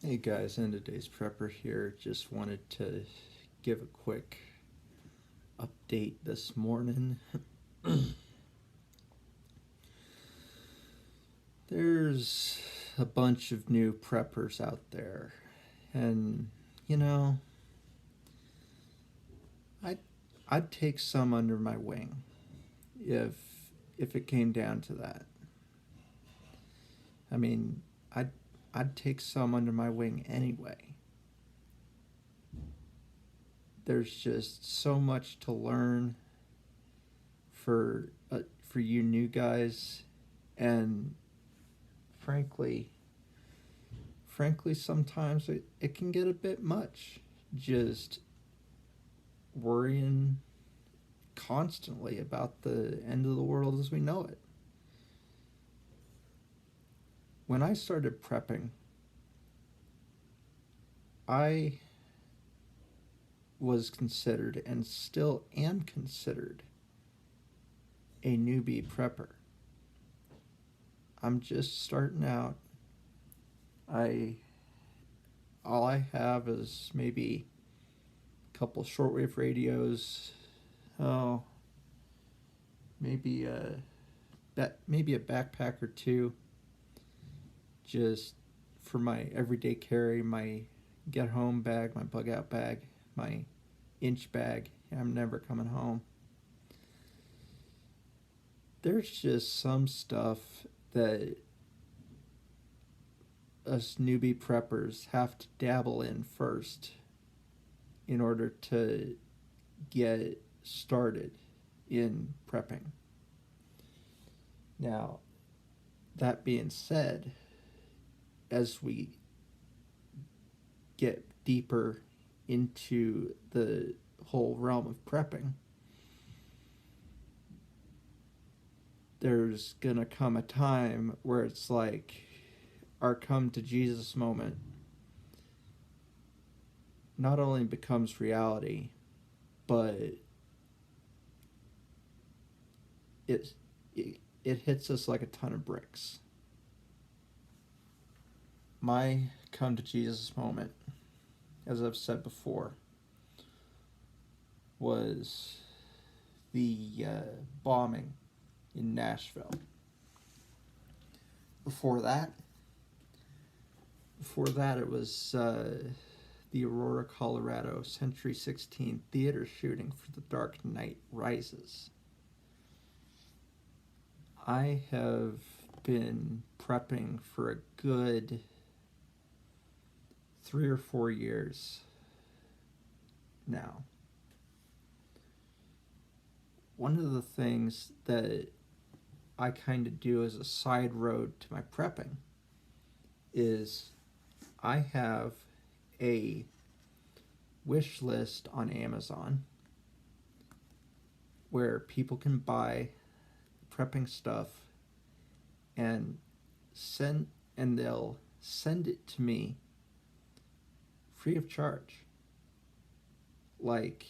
Hey guys, in today's prepper here, just wanted to give a quick update this morning. There's a bunch of new preppers out there, and you know, I'd, I'd take some under my wing if if it came down to that. I mean, I'd I'd take some under my wing anyway. There's just so much to learn for you new guys, and frankly, sometimes it can get a bit much. Just worrying constantly about the end of the world as we know it. When I started prepping, I was considered and still am considered a newbie prepper. I'm just starting out. I all I have is maybe a couple shortwave radios. Oh, maybe maybe a backpack or two, just for my everyday carry. My get home bag, my bug out bag, my inch bag. I'm never coming home. There's just some stuff that us newbie preppers have to dabble in first in order to get started in prepping. Now, that being said, as we get deeper into the whole realm of prepping, there's gonna come a time where it's like our come to Jesus moment not only becomes reality, but it, it hits us like a ton of bricks. My come to Jesus moment, as I've said before, was the bombing in Nashville. Before that, it was the Aurora, Colorado Century 16 theater shooting for The Dark Knight Rises. I have been prepping for a good 3 or 4 years now. One of the things that I kind of do as a side road to my prepping is I have a wish list on Amazon where people can buy prepping stuff and they'll send it to me free of charge. Like,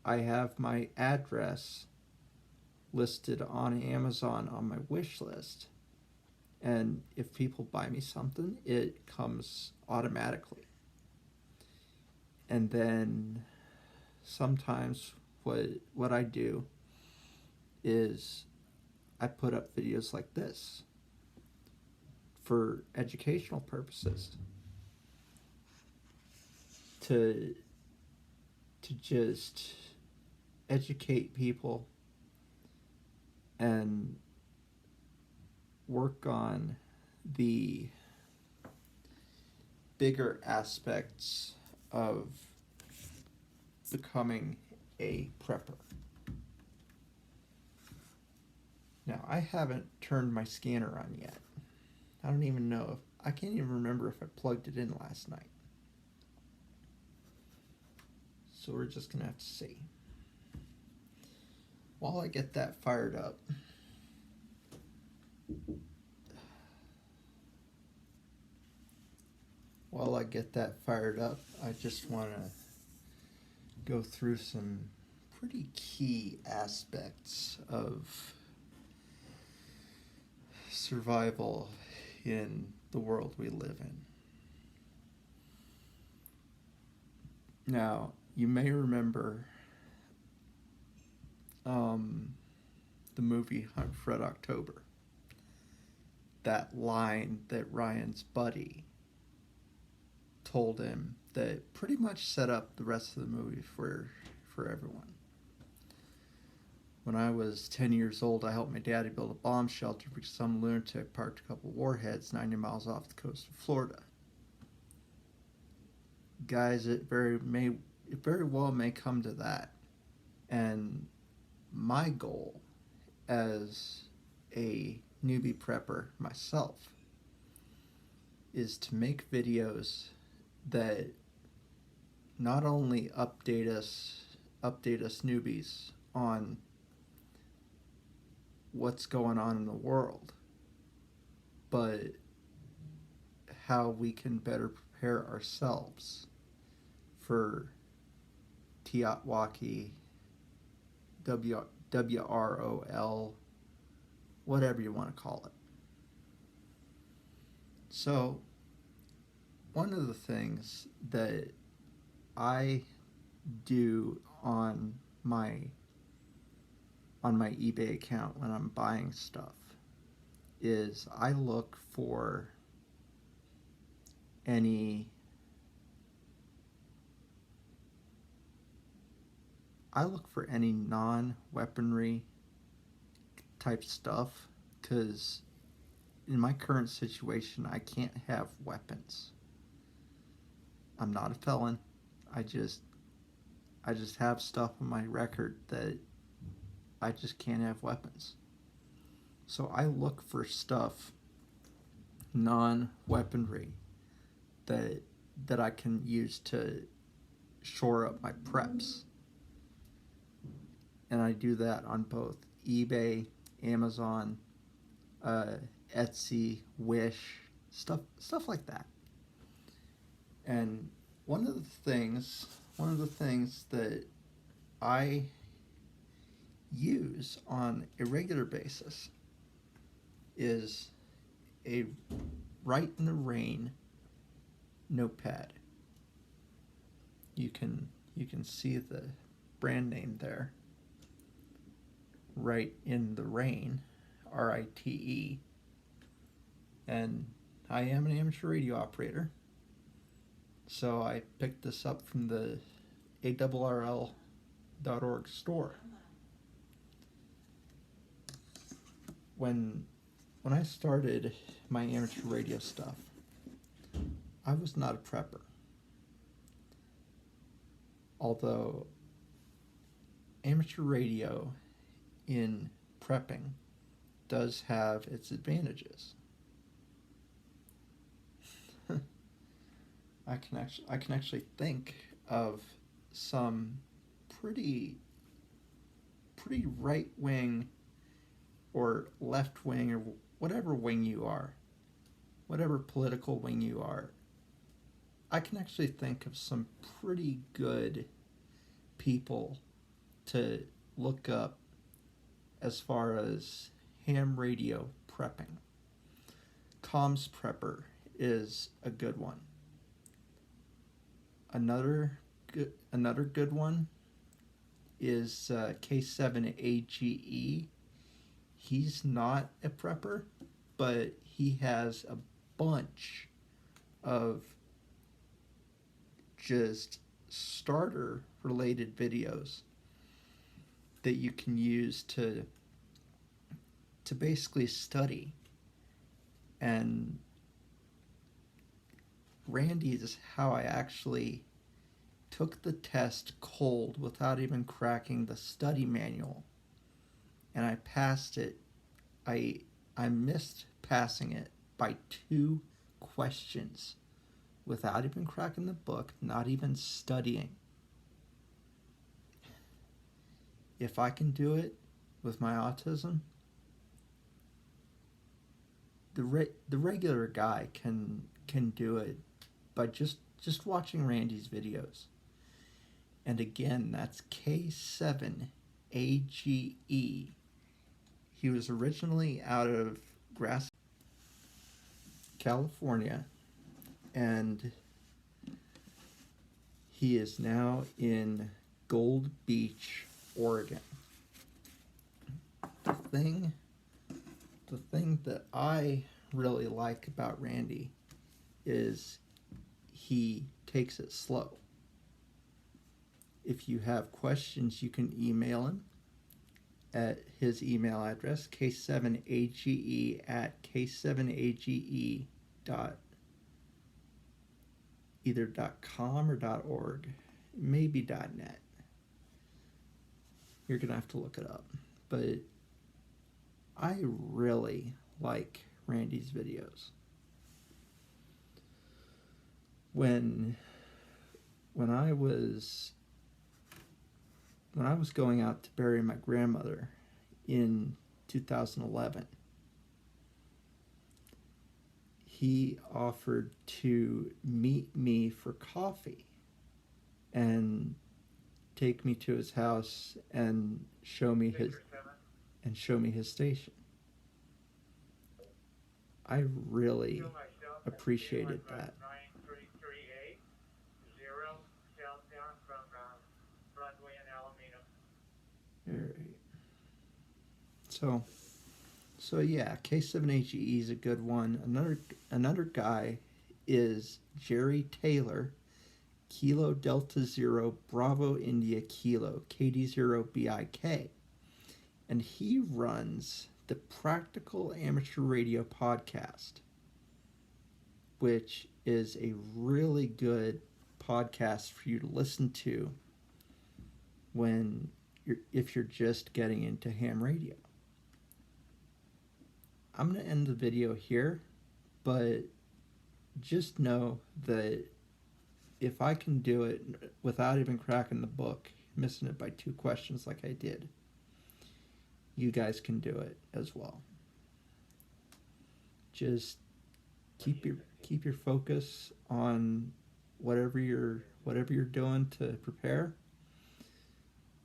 I have my address listed on Amazon on my wish list, and if people buy me something, it comes automatically. And then sometimes what I do is I put up videos like this for educational purposes, to just educate people and work on the bigger aspects of becoming a prepper. Now, I haven't turned my scanner on yet. I don't even know I can't even remember if I plugged it in last night. So we're just gonna have to see. While I get that fired up, I just want to go through some pretty key aspects of survival in the world we live in. Now, you may remember the movie Hunt for Red October. That line that Ryan's buddy told him that pretty much set up the rest of the movie for everyone. When I was 10 years old, I helped my daddy build a bomb shelter because some lunatic parked a couple warheads 90 miles off the coast of Florida. Guys, it very well may come to that. And my goal as a newbie prepper myself is to make videos that not only update us newbies on what's going on in the world, but how we can better prepare ourselves for Tiatwaki, WROL, whatever you want to call it. So, one of the things that I do on my eBay account when I'm buying stuff is I look for any non-weaponry type stuff, because in my current situation I can't have weapons. I'm not a felon. I just have stuff on my record that I just can't have weapons. So I look for stuff non-weaponry that I can use to shore up my preps. And I do that on both eBay, Amazon, Etsy, Wish, stuff like that. And one of the things that I use on a regular basis is a Write in the Rain notepad. You can see the brand name there. Write in the Rain, RITE. And I am an amateur radio operator, so I picked this up from the ARRL.org store. When I started my amateur radio stuff, I was not a prepper. Although amateur radio in prepping does have its advantages. I can actually think of some pretty right wing or left wing or whatever wing you are, whatever political wing you are. I can actually think of some pretty good people to look up as far as ham radio prepping. Comms Prepper is a good one. Another good one is K7AGE. He's not a prepper, but he has a bunch of just starter related videos that you can use to basically study. And Randy is how I actually took the test cold without even cracking the study manual, and I passed it. I missed passing it by 2 questions without even cracking the book, not even studying. If I can do it with my autism, the regular guy can do it by just watching Randy's videos. And again, that's K7AGE. He was originally out of California, and He is now in Gold Beach, Oregon. The thing that I really like about Randy is he takes it slow. If you have questions, you can email him at his email address, k7age at k7age either .com or .org, maybe .net. You're going to have to look it up. But I really like Randy's videos. When I was going out to bury my grandmother in 2011, he offered to meet me for coffee and take me to his house and show me his station. I really appreciated that. All right. So yeah, K7HE is a good one. Another guy is Jerry Taylor, Kilo Delta Zero Bravo India Kilo KD0 BIK, and he runs the Practical Amateur Radio podcast, which is a really good podcast for you to listen to if you're just getting into ham radio. I'm going to end the video here, but just know that if I can do it without even cracking the book, missing it by 2 questions like I did, you guys can do it as well. Just keep your focus on whatever you're doing to prepare,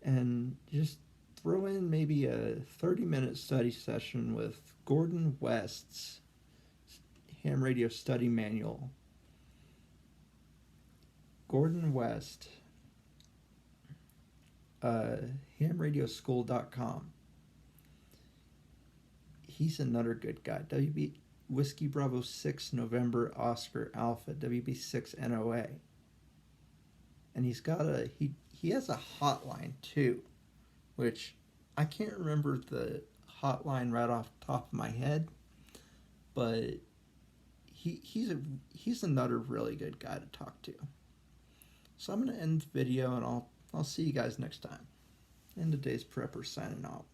and just throw in maybe a 30-minute study session with Gordon West's Ham Radio Study Manual. Gordon West, hamradioschool.com. He's another good guy. WB Whiskey Bravo 6 November Oscar Alpha WB6 NOA. And he's got he has a hotline too, which I can't remember the hotline right off the top of my head, but he's another really good guy to talk to. So I'm going to end the video, and I'll see you guys next time. And today's Prepper signing out.